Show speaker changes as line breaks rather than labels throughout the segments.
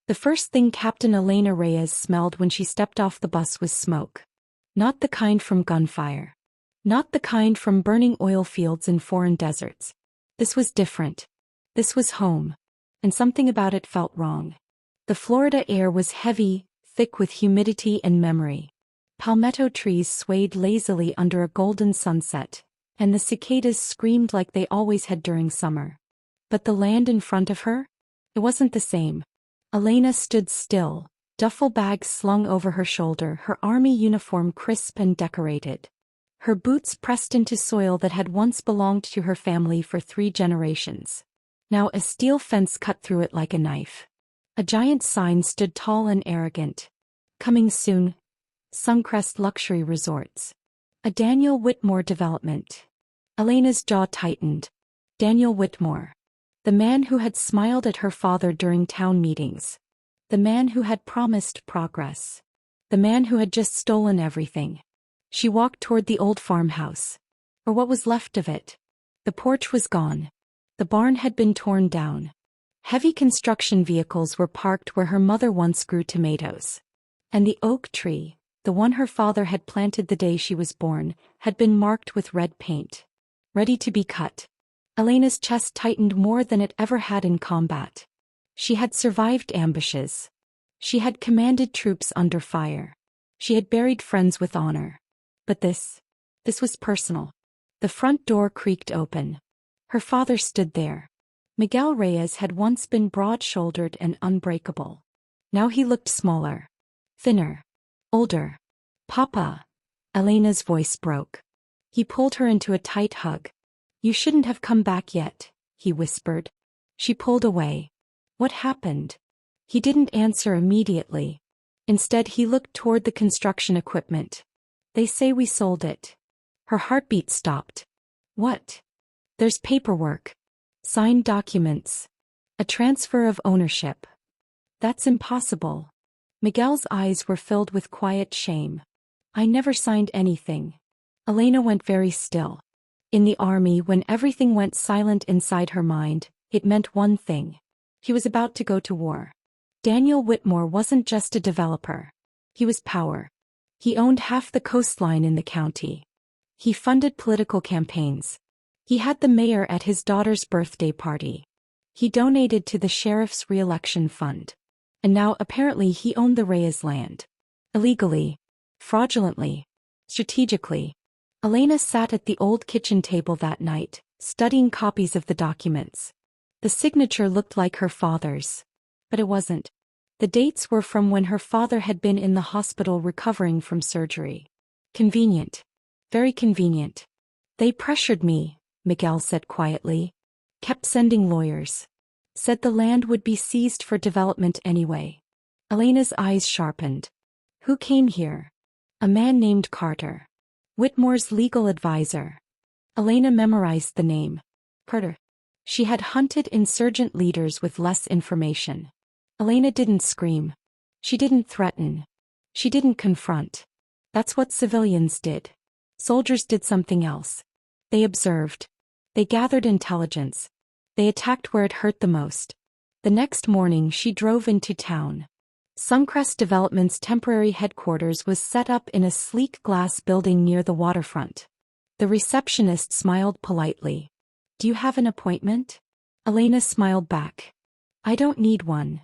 The first thing Captain Elena Reyes smelled when she stepped off the bus was smoke. Not the kind from gunfire. Not the kind from burning oil fields in foreign deserts. This was different. This was home. And something about it felt wrong. The Florida air was heavy, thick with humidity and memory. Palmetto trees swayed lazily under a golden sunset, and the cicadas screamed like they always had during summer. But the land in front of her? It wasn't the same. Elena stood still, duffel bag slung over her shoulder, her army uniform crisp and decorated. Her boots pressed into soil that had once belonged to her family for 3 generations. Now a steel fence cut through it like a knife. A giant sign stood tall and arrogant. Coming soon. Suncrest Luxury Resorts. A Daniel Whitmore development. Elena's jaw tightened. Daniel Whitmore. The man who had smiled at her father during town meetings. The man who had promised progress. The man who had just stolen everything. She walked toward the old farmhouse. Or what was left of it. The porch was gone. The barn had been torn down. Heavy construction vehicles were parked where her mother once grew tomatoes. And the oak tree, the one her father had planted the day she was born, had been marked with red paint. Ready to be cut. Elena's chest tightened more than it ever had in combat. She had survived ambushes. She had commanded troops under fire. She had buried friends with honor. But this was personal. The front door creaked open. Her father stood there. Miguel Reyes had once been broad-shouldered and unbreakable. Now he looked smaller. Thinner. Older. "Papa." Elena's voice broke. He pulled her into a tight hug. "You shouldn't have come back yet," he whispered. She pulled away. What happened? He didn't answer immediately. Instead he looked toward the construction equipment. "They say we sold it." Her heartbeat stopped. "What?" "There's paperwork. Signed documents. A transfer of ownership." "That's impossible." Miguel's eyes were filled with quiet shame. "I never signed anything." Elena went very still. In the army, when everything went silent inside her mind, it meant one thing. He was about to go to war. Daniel Whitmore wasn't just a developer. He was power. He owned half the coastline in the county. He funded political campaigns. He had the mayor at his daughter's birthday party. He donated to the sheriff's re-election fund. And now apparently he owned the Reyes land. Illegally. Fraudulently. Strategically. Elena sat at the old kitchen table that night, studying copies of the documents. The signature looked like her father's. But it wasn't. The dates were from when her father had been in the hospital recovering from surgery. Convenient. Very convenient. "They pressured me," Miguel said quietly. "Kept sending lawyers. Said the land would be seized for development anyway." Elena's eyes sharpened. "Who came here?" "A man named Carter. Whitmore's legal advisor." Elena memorized the name. Carter. She had hunted insurgent leaders with less information. Elena didn't scream. She didn't threaten. She didn't confront. That's what civilians did. Soldiers did something else. They observed. They gathered intelligence. They attacked where it hurt the most. The next morning she drove into town. Suncrest Development's temporary headquarters was set up in a sleek glass building near the waterfront. The receptionist smiled politely. "Do you have an appointment?" Elena smiled back. "I don't need one."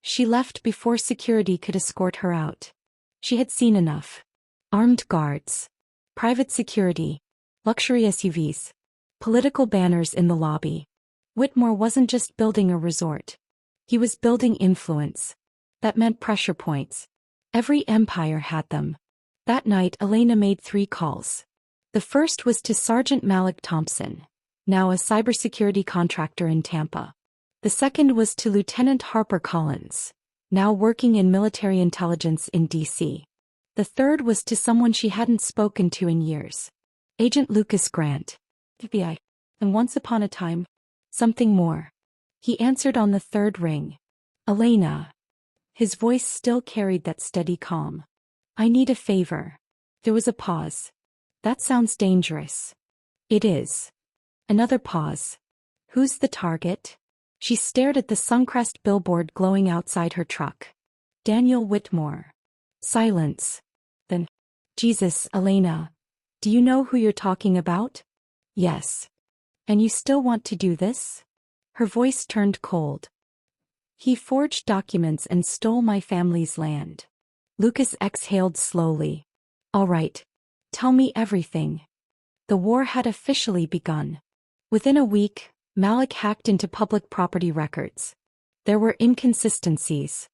She left before security could escort her out. She had seen enough. Armed guards. Private security. Luxury SUVs. Political banners in the lobby. Whitmore wasn't just building a resort. He was building influence. That meant pressure points. Every empire had them. That night Elena made 3 calls. The first was to Sergeant Malik Thompson, now a cybersecurity contractor in Tampa. The second was to Lieutenant Harper Collins, now working in military intelligence in D.C. The third was to someone she hadn't spoken to in years. Agent Lucas Grant, FBI. And once upon a time, something more. He answered on the 3rd ring. "Elena." His voice still carried that steady calm. "I need a favor." There was a pause. "That sounds dangerous." "It is." Another pause. "Who's the target?" She stared at the Suncrest billboard glowing outside her truck. Daniel Whitmore. Silence. Then, Jesus, Elena. Do you know who you're talking about? Yes. And you still want to do this? Her voice turned cold. He forged documents and stole my family's land. Lucas exhaled slowly. All right. Tell me everything. The war had officially begun. Within a week, Malik hacked into public property records. There were inconsistencies.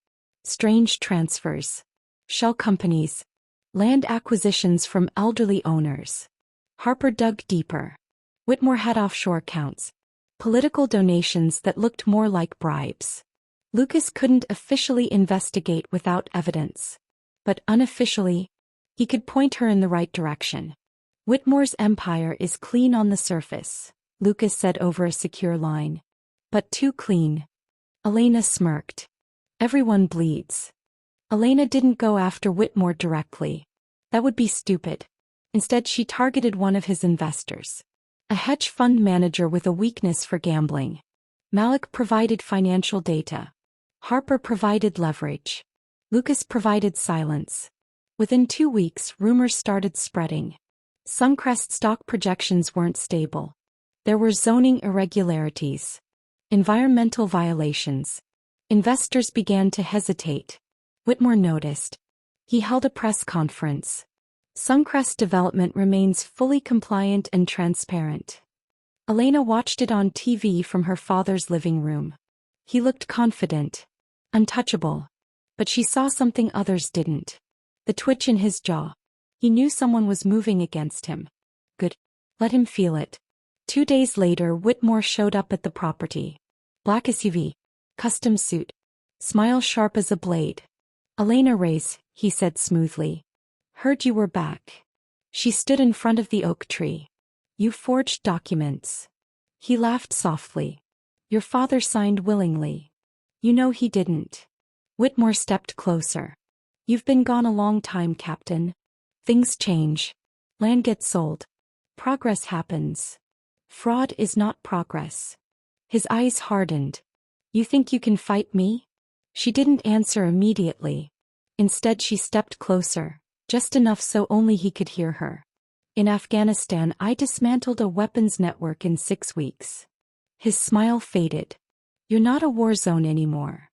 Strange transfers. Shell companies. Land acquisitions from elderly owners. Harper dug deeper. Whitmore had offshore accounts. Political donations that looked more like bribes. Lucas couldn't officially investigate without evidence. But unofficially, he could point her in the right direction. Whitmore's empire is clean on the surface, Lucas said over a secure line. But too clean. Elena smirked. Everyone bleeds. Elena didn't go after Whitmore directly. That would be stupid. Instead, she targeted one of his investors. A hedge fund manager with a weakness for gambling. Malik provided financial data. Harper provided leverage. Lucas provided silence. Within 2 weeks, rumors started spreading. Suncrest stock projections weren't stable. There were zoning irregularities. Environmental violations. Investors began to hesitate. Whitmore noticed. He held a press conference. Suncrest development remains fully compliant and transparent. Elena watched it on TV from her father's living room. He looked confident. Untouchable. But she saw something others didn't. The twitch in his jaw. He knew someone was moving against him. Good. Let him feel it. 2 days later, Whitmore showed up at the property. Black SUV. Custom suit. Smile sharp as a blade. Elena Reyes, he said smoothly. Heard you were back. She stood in front of the oak tree. You forged documents. He laughed softly. Your father signed willingly. You know he didn't. Whitmore stepped closer. You've been gone a long time, Captain. Things change. Land gets sold. Progress happens. Fraud is not progress. His eyes hardened. You think you can fight me? She didn't answer immediately. Instead, she stepped closer, just enough so only he could hear her. In Afghanistan, I dismantled a weapons network in 6 weeks. His smile faded. You're not a war zone anymore.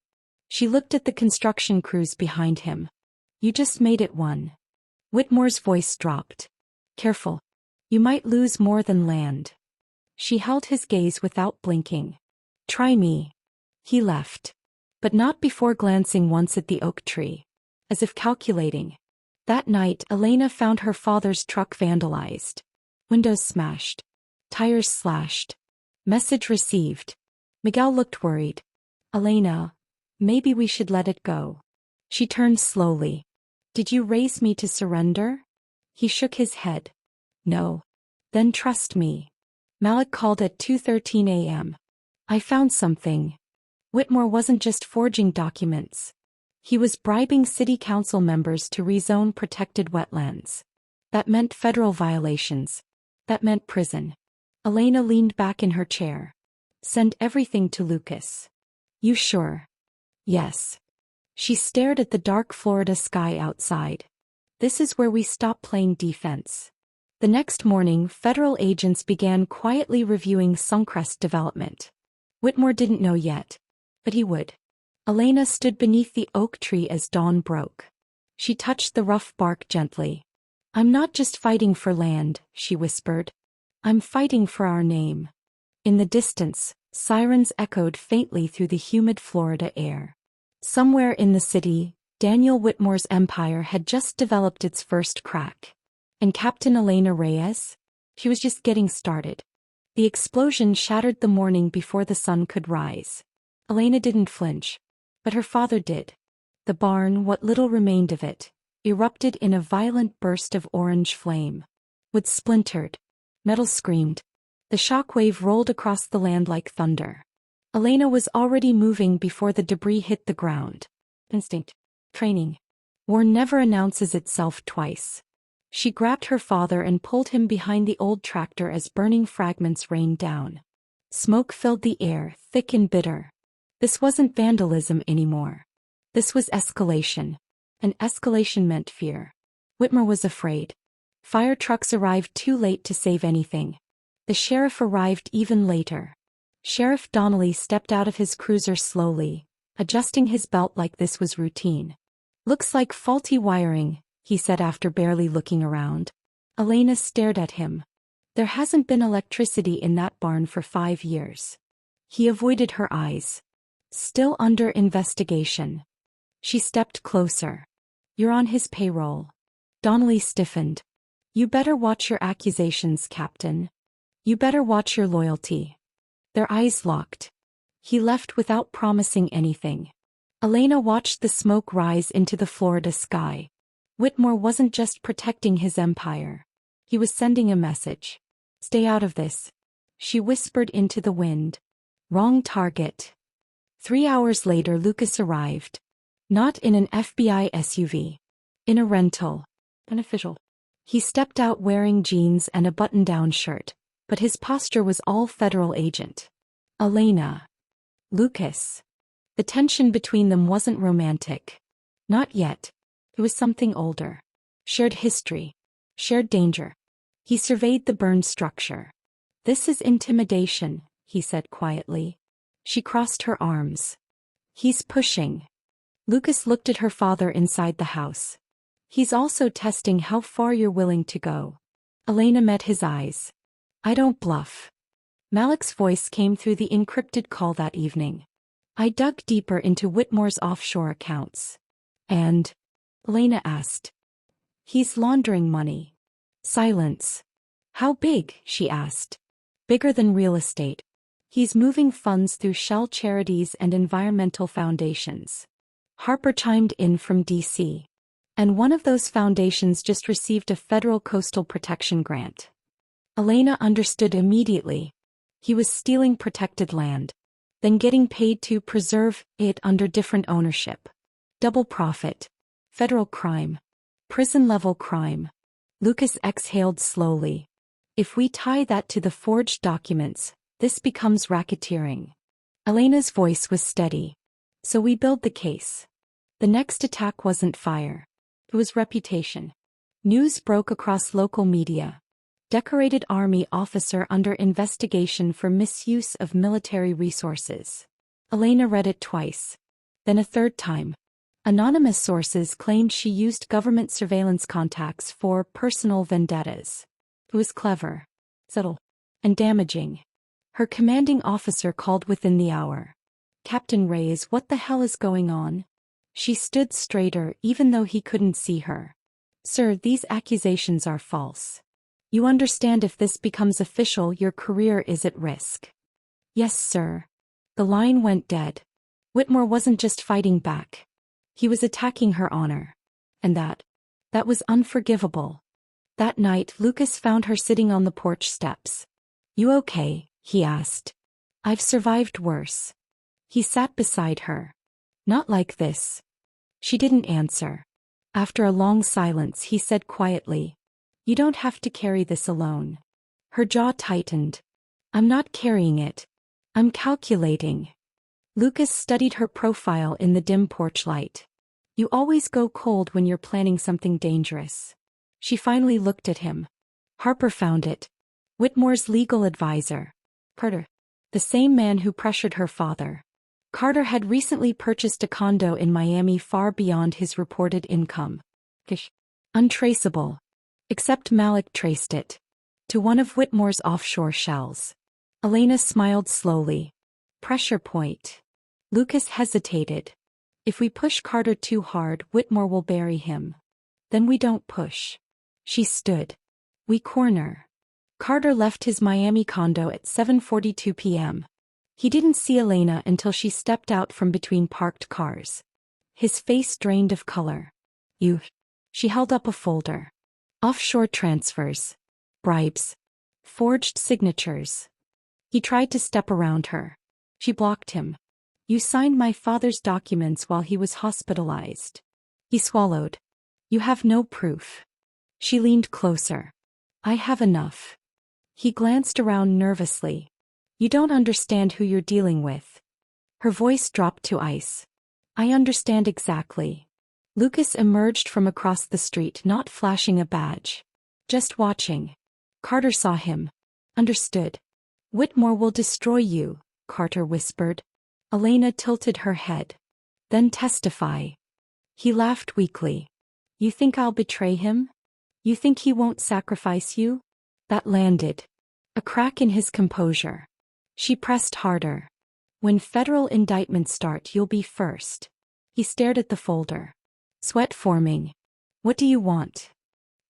She looked at the construction crews behind him. You just made it one. Whitmore's voice dropped. Careful. You might lose more than land. She held his gaze without blinking. Try me. He left. But not before glancing once at the oak tree. As if calculating. That night, Elena found her father's truck vandalized. Windows smashed. Tires slashed. Message received. Miguel looked worried. Elena, maybe we should let it go. She turned slowly. Did you raise me to surrender? He shook his head. No. Then trust me. Malik called at 2:13 a.m. I found something. Whitmore wasn't just forging documents. He was bribing city council members to rezone protected wetlands. That meant federal violations. That meant prison. Elena leaned back in her chair. Send everything to Lucas. You sure? Yes. She stared at the dark Florida sky outside. This is where we stop playing defense. The next morning, federal agents began quietly reviewing Suncrest development. Whitmore didn't know yet. But he would. Elena stood beneath the oak tree as dawn broke. She touched the rough bark gently. I'm not just fighting for land, she whispered. I'm fighting for our name. In the distance, sirens echoed faintly through the humid Florida air. Somewhere in the city, Daniel Whitmore's empire had just developed its first crack. And Captain Elena Reyes? She was just getting started. The explosion shattered the morning before the sun could rise. Elena didn't flinch. But her father did. The barn, what little remained of it, erupted in a violent burst of orange flame. Wood splintered. Metal screamed. The shockwave rolled across the land like thunder. Elena was already moving before the debris hit the ground. Instinct. Training. War never announces itself twice. She grabbed her father and pulled him behind the old tractor as burning fragments rained down. Smoke filled the air, thick and bitter. This wasn't vandalism anymore. This was escalation. And escalation meant fear. Whitmore was afraid. Fire trucks arrived too late to save anything. The sheriff arrived even later. Sheriff Donnelly stepped out of his cruiser slowly, adjusting his belt like this was routine. "Looks like faulty wiring," he said after barely looking around. Elena stared at him. "There hasn't been electricity in that barn for 5 years." He avoided her eyes. "Still under investigation." She stepped closer. "You're on his payroll." Donnelly stiffened. "You better watch your accusations, Captain. You better watch your loyalty." Their eyes locked. He left without promising anything. Elena watched the smoke rise into the Florida sky. Whitmore wasn't just protecting his empire. He was sending a message. "Stay out of this," she whispered into the wind. "Wrong target." 3 hours later Lucas arrived. Not in an FBI SUV. In a rental. An official. He stepped out wearing jeans and a button-down shirt, but his posture was all federal agent. "Elena." "Lucas." The tension between them wasn't romantic. Not yet. It was something older. Shared history. Shared danger. He surveyed the burned structure. "This is intimidation," he said quietly. She crossed her arms. "He's pushing." Lucas looked at her father inside the house. "He's also testing how far you're willing to go." Elena met his eyes. "I don't bluff." Malik's voice came through the encrypted call that evening. "I dug deeper into Whitmore's offshore accounts." "And?" Elena asked. "He's laundering money." Silence. "How big?" she asked. "Bigger than real estate. He's moving funds through shell charities and environmental foundations." Harper chimed in from D.C. "And one of those foundations just received a federal coastal protection grant." Elena understood immediately. He was stealing protected land, then getting paid to preserve it under different ownership. Double profit. Federal crime. Prison-level crime. Lucas exhaled slowly. "If we tie that to the forged documents, this becomes racketeering." Elena's voice was steady. "So we build the case." The next attack wasn't fire. It was reputation. News broke across local media. Decorated Army officer under investigation for misuse of military resources. Elena read it twice. Then a third time. Anonymous sources claimed she used government surveillance contacts for personal vendettas. It was clever, subtle, and damaging. Her commanding officer called within the hour. "Captain Reyes, what the hell is going on?" She stood straighter even though he couldn't see her. "Sir, these accusations are false. You understand if this becomes official your career is at risk." "Yes, sir." The line went dead. Whitmore wasn't just fighting back. He was attacking her honor. And that was unforgivable. That night Lucas found her sitting on the porch steps. "You okay?" he asked. "I've survived worse." He sat beside her. "Not like this." She didn't answer. After a long silence he said quietly, "You don't have to carry this alone." Her jaw tightened. "I'm not carrying it. I'm calculating." Lucas studied her profile in the dim porch light. "You always go cold when you're planning something dangerous." She finally looked at him. "Harper found it. Whitmore's legal advisor. Carter. The same man who pressured her father." Carter had recently purchased a condo in Miami far beyond his reported income. Untraceable. Except Malik traced it. To one of Whitmore's offshore shells. Elena smiled slowly. "Pressure point." Lucas hesitated. "If we push Carter too hard, Whitmore will bury him." "Then we don't push." She stood. "We corner." Carter left his Miami condo at 7:42 p.m. He didn't see Elena until she stepped out from between parked cars. His face drained of color. "You." She held up a folder. "Offshore transfers. Bribes. Forged signatures." He tried to step around her. She blocked him. "You signed my father's documents while he was hospitalized." He swallowed. "You have no proof." She leaned closer. "I have enough." He glanced around nervously. You don't understand who you're dealing with. Her voice dropped to ice. I understand exactly. Lucas emerged from across the street, not flashing a badge. Just watching. Carter saw him. Understood. Whitmore will destroy you, Carter whispered. Elena tilted her head. Then testify. He laughed weakly. You think I'll betray him? You think he won't sacrifice you? That landed. A crack in his composure. She pressed harder. When federal indictments start, you'll be first. He stared at the folder. Sweat forming. What do you want?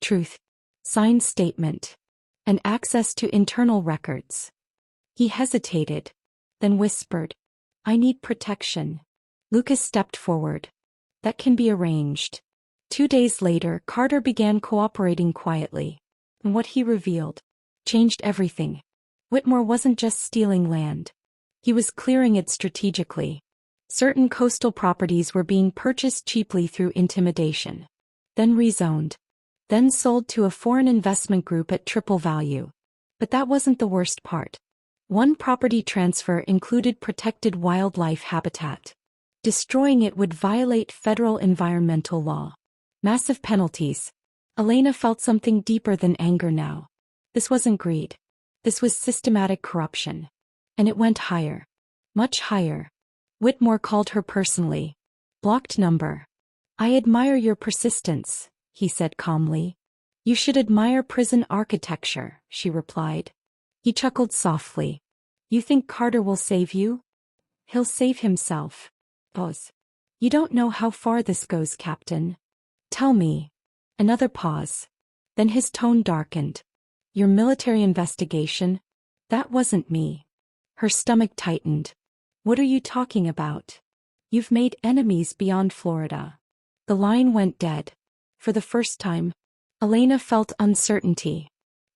Truth. Signed statement. And access to internal records. He hesitated. Then whispered. I need protection. Lucas stepped forward. That can be arranged. 2 days later, Carter began cooperating quietly. And what he revealed changed everything. Whitmore wasn't just stealing land. He was clearing it strategically. Certain coastal properties were being purchased cheaply through intimidation. Then rezoned. Then sold to a foreign investment group at triple value. But that wasn't the worst part. One property transfer included protected wildlife habitat. Destroying it would violate federal environmental law. Massive penalties. Elena felt something deeper than anger now. This wasn't greed. This was systematic corruption. And it went higher. Much higher. Whitmore called her personally. Blocked number. I admire your persistence, he said calmly. You should admire prison architecture, she replied. He chuckled softly. You think Carter will save you? He'll save himself. Pause. You don't know how far this goes, Captain. Tell me. Another pause. Then his tone darkened. Your military investigation? That wasn't me. Her stomach tightened. What are you talking about? You've made enemies beyond Florida. The line went dead. For the first time, Elena felt uncertainty.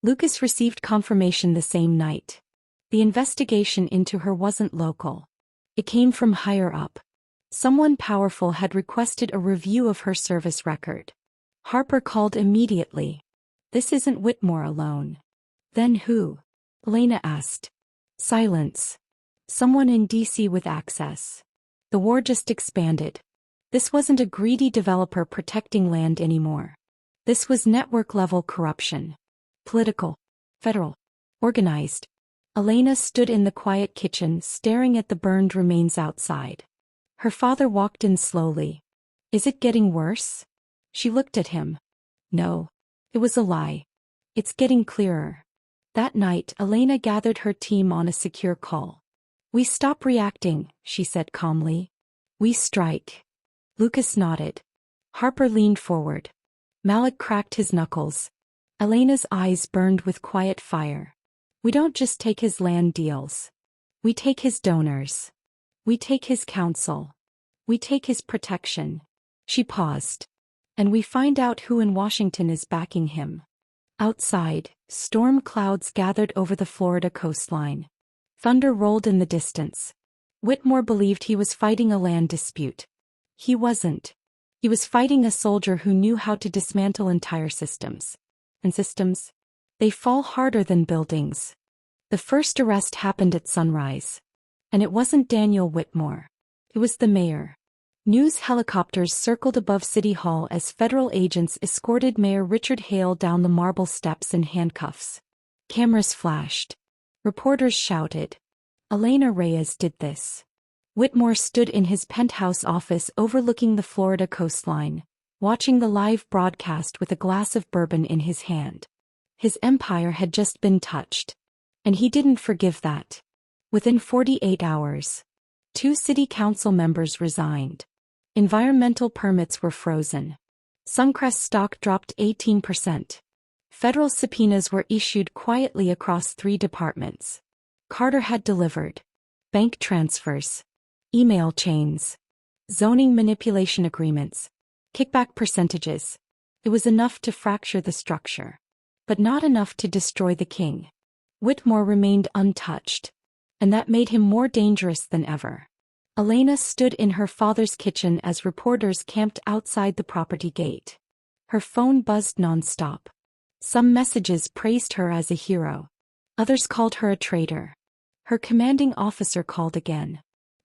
Lucas received confirmation the same night. The investigation into her wasn't local. It came from higher up. Someone powerful had requested a review of her service record. Harper called immediately. This isn't Whitmore alone. Then who? Elena asked. Silence. Someone in D.C. with access. The war just expanded. This wasn't a greedy developer protecting land anymore. This was network-level corruption. Political. Federal. Organized. Elena stood in the quiet kitchen staring at the burned remains outside. Her father walked in slowly. Is it getting worse? She looked at him. No. It was a lie. It's getting clearer. That night, Elena gathered her team on a secure call. We stop reacting, she said calmly. We strike. Lucas nodded. Harper leaned forward. Malik cracked his knuckles. Elena's eyes burned with quiet fire. We don't just take his land deals. We take his donors. We take his counsel. We take his protection. She paused. And we find out who in Washington is backing him. Outside, storm clouds gathered over the Florida coastline. Thunder rolled in the distance. Whitmore believed he was fighting a land dispute. He wasn't. He was fighting a soldier who knew how to dismantle entire systems. And systems? They fall harder than buildings. The first arrest happened at sunrise. And it wasn't Daniel Whitmore. It was the mayor. News helicopters circled above City Hall as federal agents escorted Mayor Richard Hale down the marble steps in handcuffs. Cameras flashed. Reporters shouted. Elena Reyes did this. Whitmore stood in his penthouse office overlooking the Florida coastline, watching the live broadcast with a glass of bourbon in his hand. His empire had just been touched. And he didn't forgive that. Within 48 hours, 2 city council members resigned. Environmental permits were frozen. Suncrest stock dropped 18%. Federal subpoenas were issued quietly across 3 departments. Carter had delivered. Bank transfers. Email chains. Zoning manipulation agreements. Kickback percentages. It was enough to fracture the structure. But not enough to destroy the king. Whitmore remained untouched. And that made him more dangerous than ever. Elena stood in her father's kitchen as reporters camped outside the property gate. Her phone buzzed nonstop. Some messages praised her as a hero. Others called her a traitor. Her commanding officer called again.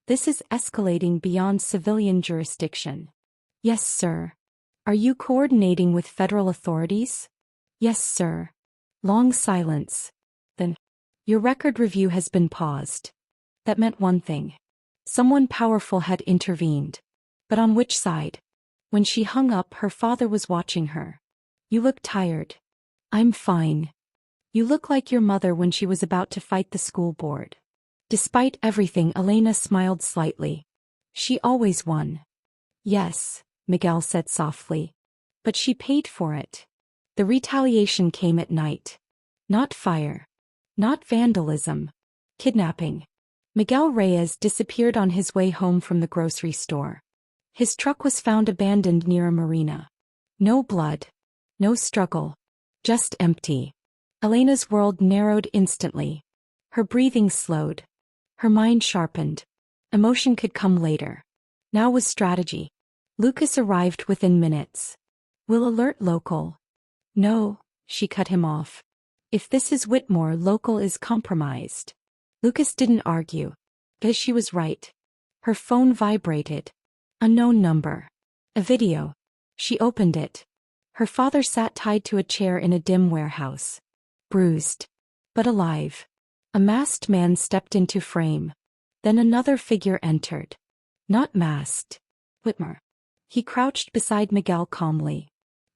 This is escalating beyond civilian jurisdiction. Yes, sir. Are you coordinating with federal authorities? Yes, sir. Long silence. Then, your record review has been paused. That meant one thing. Someone powerful had intervened. But on which side? When she hung up, her father was watching her. You look tired. I'm fine. You look like your mother when she was about to fight the school board. Despite everything, Elena smiled slightly. She always won. Yes, Miguel said softly. But she paid for it. The retaliation came at night. Not fire. Not vandalism. Kidnapping. Miguel Reyes disappeared on his way home from the grocery store. His truck was found abandoned near a marina. No blood. No struggle. Just empty. Elena's world narrowed instantly. Her breathing slowed. Her mind sharpened. Emotion could come later. Now was strategy. Lucas arrived within minutes. We'll alert local. No, she cut him off. If this is Whitmore, local is compromised. Lucas didn't argue. Because she was right. Her phone vibrated. Unknown number. A video. She opened it. Her father sat tied to a chair in a dim warehouse. Bruised. But alive. A masked man stepped into frame. Then another figure entered. Not masked. Whitmore. He crouched beside Miguel calmly.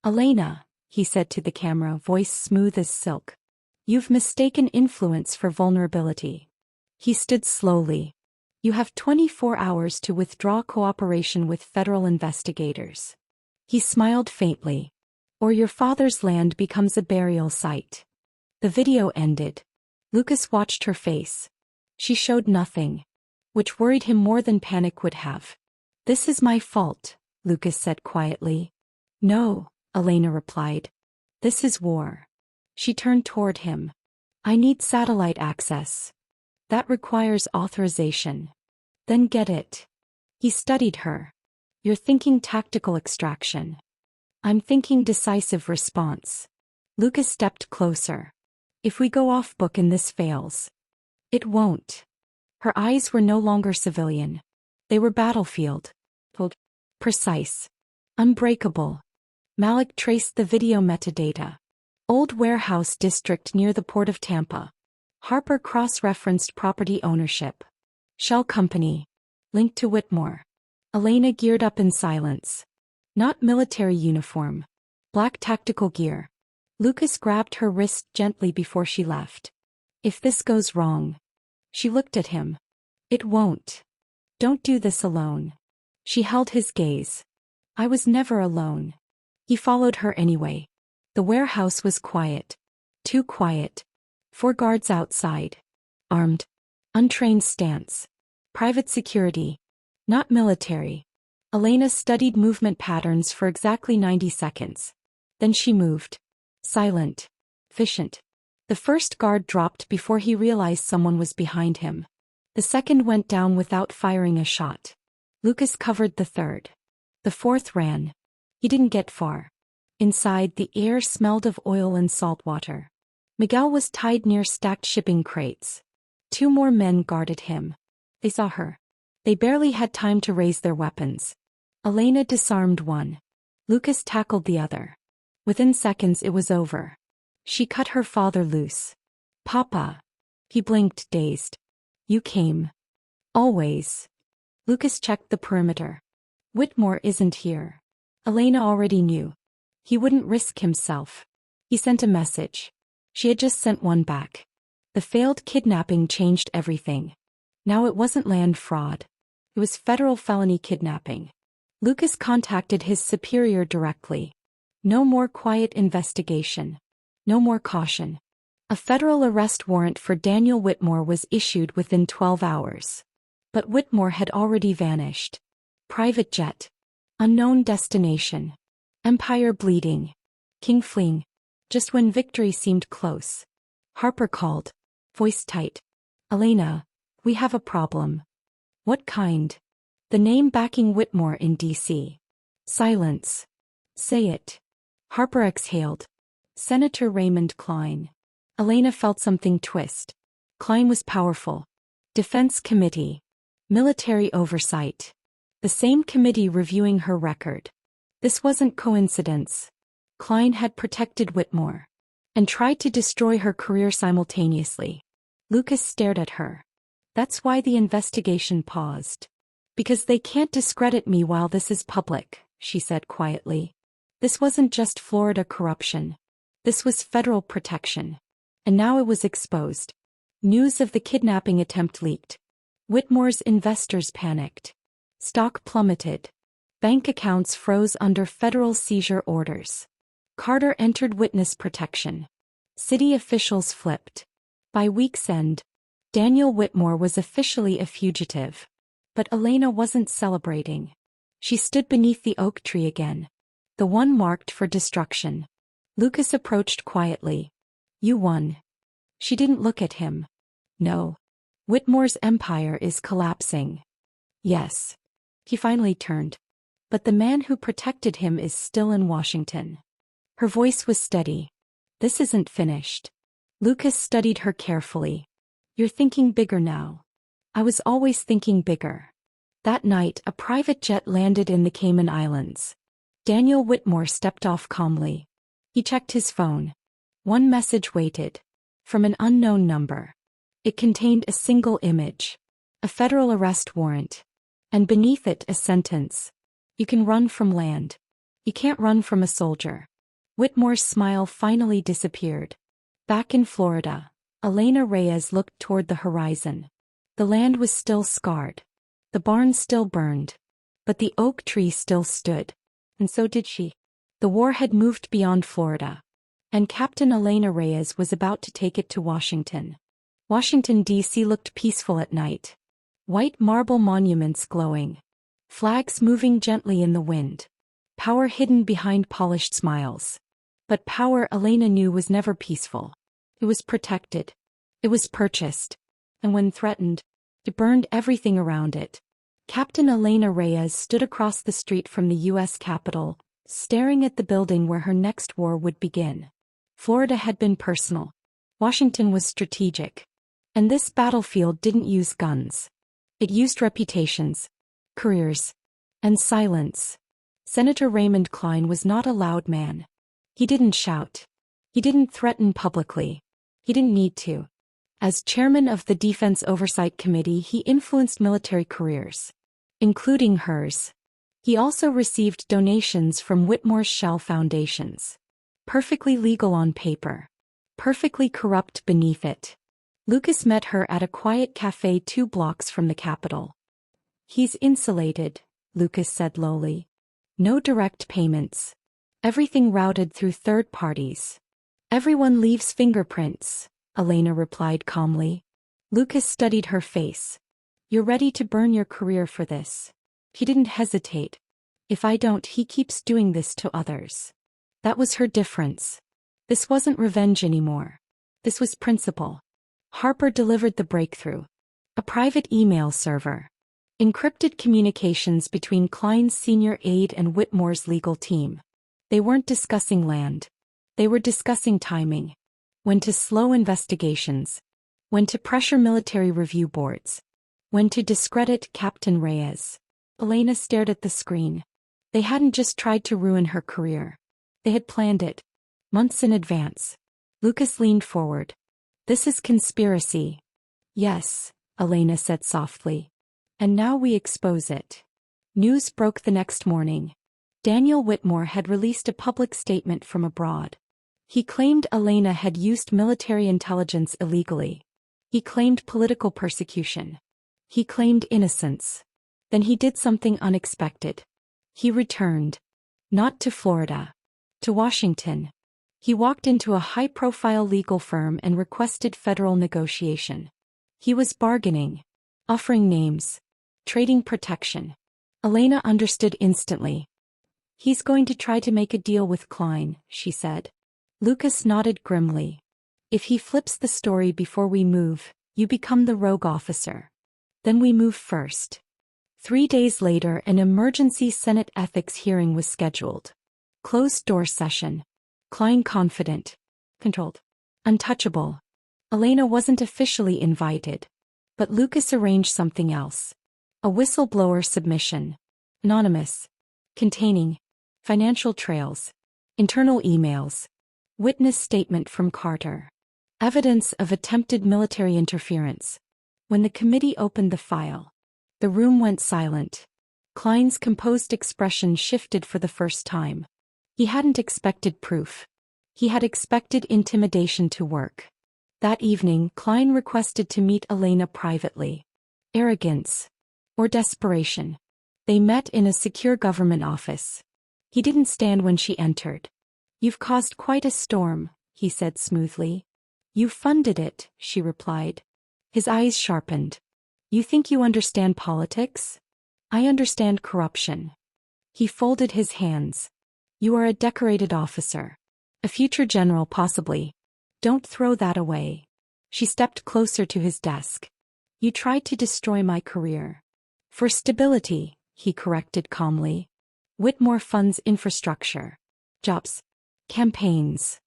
Elena, he said to the camera, voice smooth as silk. You've mistaken influence for vulnerability. He stood slowly. You have 24 hours to withdraw cooperation with federal investigators. He smiled faintly. Or your father's land becomes a burial site. The video ended. Lucas watched her face. She showed nothing, which worried him more than panic would have. This is my fault, Lucas said quietly. No, Elena replied. This is war. She turned toward him. I need satellite access. That requires authorization. Then get it. He studied her. You're thinking tactical extraction. I'm thinking decisive response. Lucas stepped closer. If we go off book and this fails. It won't. Her eyes were no longer civilian. They were battlefield. Precise. Unbreakable. Malik traced the video metadata. Old warehouse district near the port of Tampa. Harper cross-referenced property ownership. Shell company. Linked to Whitmore. Elena geared up in silence. Not military uniform. Black tactical gear. Lucas grabbed her wrist gently before she left. If this goes wrong. She looked at him. It won't. Don't do this alone. She held his gaze. I was never alone. He followed her anyway. The warehouse was quiet. Too quiet. 4 guards outside. Armed. Untrained stance. Private security. Not military. Elena studied movement patterns for exactly 90 seconds. Then she moved. Silent. Efficient. The first guard dropped before he realized someone was behind him. The second went down without firing a shot. Lucas covered the third. The fourth ran. He didn't get far. Inside, the air smelled of oil and salt water. Miguel was tied near stacked shipping crates. 2 more men guarded him. They saw her. They barely had time to raise their weapons. Elena disarmed one. Lucas tackled the other. Within seconds it was over. She cut her father loose. Papa. He blinked, dazed. You came. Always. Lucas checked the perimeter. Whitmore isn't here. Elena already knew. He wouldn't risk himself. He sent a message. She had just sent one back. The failed kidnapping changed everything. Now it wasn't land fraud. It was federal felony kidnapping. Lucas contacted his superior directly. No more quiet investigation. No more caution. A federal arrest warrant for Daniel Whitmore was issued within 12 hours. But Whitmore had already vanished. Private jet. Unknown destination. Empire bleeding. King fleeing. Just when victory seemed close. Harper called. Voice tight. Elena, we have a problem. What kind? The name backing Whitmore in D.C. Silence. Say it. Harper exhaled. Senator Raymond Klein. Elena felt something twist. Klein was powerful. Defense Committee. Military Oversight. The same committee reviewing her record. This wasn't coincidence. Klein had protected Whitmore and tried to destroy her career simultaneously. Lucas stared at her. That's why the investigation paused. Because they can't discredit me while this is public, she said quietly. This wasn't just Florida corruption. This was federal protection. And now it was exposed. News of the kidnapping attempt leaked. Whitmore's investors panicked. Stock plummeted. Bank accounts froze under federal seizure orders. Carter entered witness protection. City officials flipped. By week's end, Daniel Whitmore was officially a fugitive. But Elena wasn't celebrating. She stood beneath the oak tree again. The one marked for destruction. Lucas approached quietly. You won. She didn't look at him. No. Whitmore's empire is collapsing. Yes. He finally turned. But the man who protected him is still in Washington. Her voice was steady. This isn't finished. Lucas studied her carefully. You're thinking bigger now. I was always thinking bigger. That night, a private jet landed in the Cayman Islands. Daniel Whitmore stepped off calmly. He checked his phone. One message waited. From an unknown number. It contained a single image. A federal arrest warrant. And beneath it a sentence. You can run from land. You can't run from a soldier. Whitmore's smile finally disappeared. Back in Florida, Elena Reyes looked toward the horizon. The land was still scarred. The barn still burned. But the oak tree still stood. And so did she. The war had moved beyond Florida. And Captain Elena Reyes was about to take it to Washington. Washington, D.C. looked peaceful at night. White marble monuments glowing. Flags moving gently in the wind. Power hidden behind polished smiles. But power Elena knew was never peaceful. It was protected. It was purchased. And when threatened, it burned everything around it. Captain Elena Reyes stood across the street from the U.S. Capitol, staring at the building where her next war would begin. Florida had been personal. Washington was strategic. And this battlefield didn't use guns. It used reputations, careers, and silence. Senator Raymond Klein was not a loud man. He didn't shout. He didn't threaten publicly. He didn't need to. As chairman of the Defense Oversight Committee, he influenced military careers, including hers. He also received donations from Whitmore's shell foundations. Perfectly legal on paper. Perfectly corrupt beneath it. Lucas met her at a quiet cafe 2 blocks from the Capitol. He's insulated, Lucas said lowly. No direct payments. Everything routed through third parties. Everyone leaves fingerprints, Elena replied calmly. Lucas studied her face. You're ready to burn your career for this. He didn't hesitate. If I don't, he keeps doing this to others. That was her difference. This wasn't revenge anymore. This was principle. Harper delivered the breakthrough. A private email server. Encrypted communications between Klein's senior aide and Whitmore's legal team. They weren't discussing land. They were discussing timing. When to slow investigations. When to pressure military review boards. When to discredit Captain Reyes. Elena stared at the screen. They hadn't just tried to ruin her career. They had planned it. Months in advance. Lucas leaned forward. This is conspiracy. Yes, Elena said softly. And now we expose it. News broke the next morning. Daniel Whitmore had released a public statement from abroad. He claimed Elena had used military intelligence illegally. He claimed political persecution. He claimed innocence. Then he did something unexpected. He returned. Not to Florida. To Washington. He walked into a high-profile legal firm and requested federal negotiation. He was bargaining. Offering names. Trading protection. Elena understood instantly. He's going to try to make a deal with Klein, she said. Lucas nodded grimly. If he flips the story before we move, you become the rogue officer. Then we move first. 3 days later, an emergency Senate ethics hearing was scheduled. Closed-door session. Klein confident. Controlled. Untouchable. Elena wasn't officially invited. But Lucas arranged something else. A whistleblower submission. Anonymous. Containing financial trails, internal emails, witness statement from Carter, evidence of attempted military interference. When the committee opened the file, the room went silent. Klein's composed expression shifted for the first time. He hadn't expected proof. He had expected intimidation to work. That evening, Klein requested to meet Elena privately. Arrogance. Or desperation. They met in a secure government office. He didn't stand when she entered. "You've caused quite a storm," he said smoothly. "You funded it," she replied. His eyes sharpened. "You think you understand politics? I understand corruption." He folded his hands. "You are a decorated officer. A future general possibly. Don't throw that away." She stepped closer to his desk. "You tried to destroy my career." "For stability," he corrected calmly. "Whitmore funds infrastructure. Jobs. Campaigns.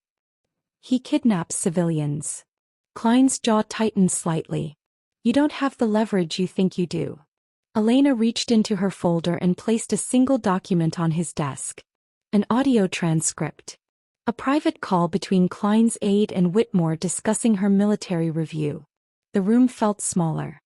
He kidnaps civilians." Klein's jaw tightened slightly. "You don't have the leverage you think you do." Elena reached into her folder and placed a single document on his desk. An audio transcript. A private call between Klein's aide and Whitmore discussing her military review. The room felt smaller.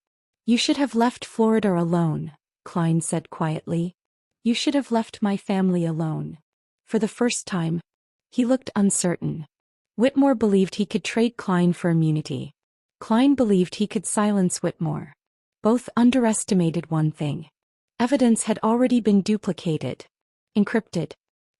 "You should have left Florida alone," Klein said quietly. "You should have left my family alone." For the first time, he looked uncertain. Whitmore believed he could trade Klein for immunity. Klein believed he could silence Whitmore. Both underestimated one thing. Evidence had already been duplicated, encrypted,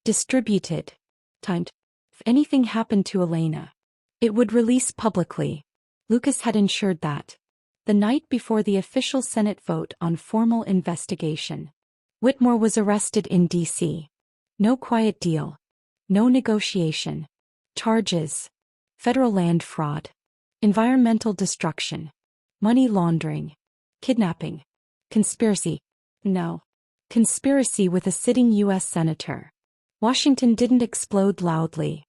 distributed, timed. If anything happened to Elena, it would release publicly. Lucas had ensured that. The night before the official Senate vote on formal investigation, Whitmore was arrested in D.C. No quiet deal. No negotiation. Charges. Federal land fraud. Environmental destruction. Money laundering. Kidnapping. Conspiracy. No. Conspiracy with a sitting U.S. senator. Washington didn't explode loudly.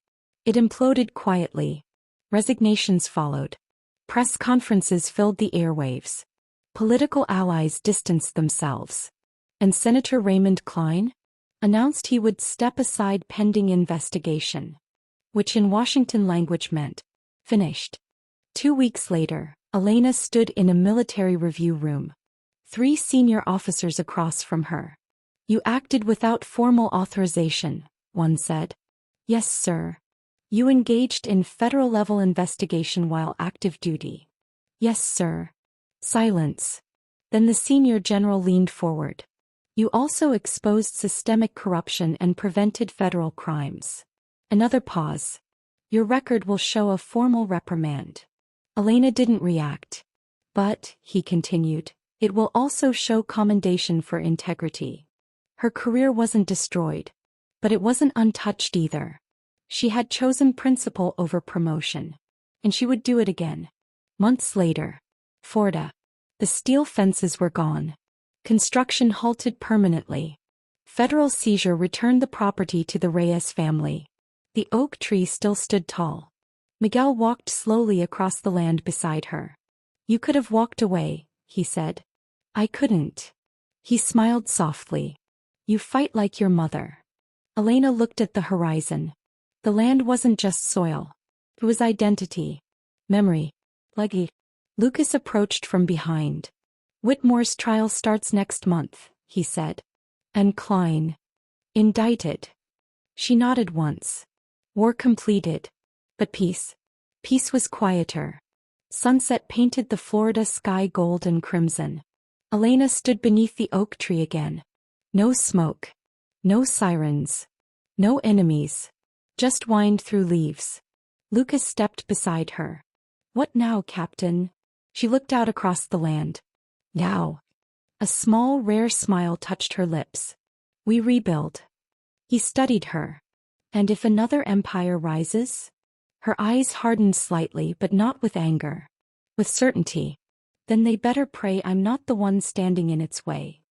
It imploded quietly. Resignations followed. Press conferences filled the airwaves. Political allies distanced themselves. And Senator Raymond Klein announced he would step aside pending investigation, which in Washington language meant finished. 2 weeks later, Elena stood in a military review room. 3 senior officers across from her. "You acted without formal authorization," one said. "Yes, sir." "You engaged in federal-level investigation while active duty." "Yes, sir." Silence. Then the senior general leaned forward. "You also exposed systemic corruption and prevented federal crimes." Another pause. "Your record will show a formal reprimand." Elena didn't react. "But," he continued, "it will also show commendation for integrity." Her career wasn't destroyed. But it wasn't untouched either. She had chosen principle over promotion. And she would do it again. Months later. Florida. The steel fences were gone. Construction halted permanently. Federal seizure returned the property to the Reyes family. The oak tree still stood tall. Miguel walked slowly across the land beside her. "You could have walked away," he said. "I couldn't." He smiled softly. "You fight like your mother." Elena looked at the horizon. The land wasn't just soil. It was identity. Memory. Legacy. Lucas approached from behind. "Whitmore's trial starts next month," he said. "And Klein. Indicted." She nodded once. War completed. But peace. Peace was quieter. Sunset painted the Florida sky gold and crimson. Elena stood beneath the oak tree again. No smoke. No sirens. No enemies. Just wind through leaves. Lucas stepped beside her. "What now, Captain?" She looked out across the land. "Now." A small, rare smile touched her lips. "We rebuild." He studied her. "And if another empire rises?" Her eyes hardened slightly, but not with anger. With certainty. "Then they better pray I'm not the one standing in its way."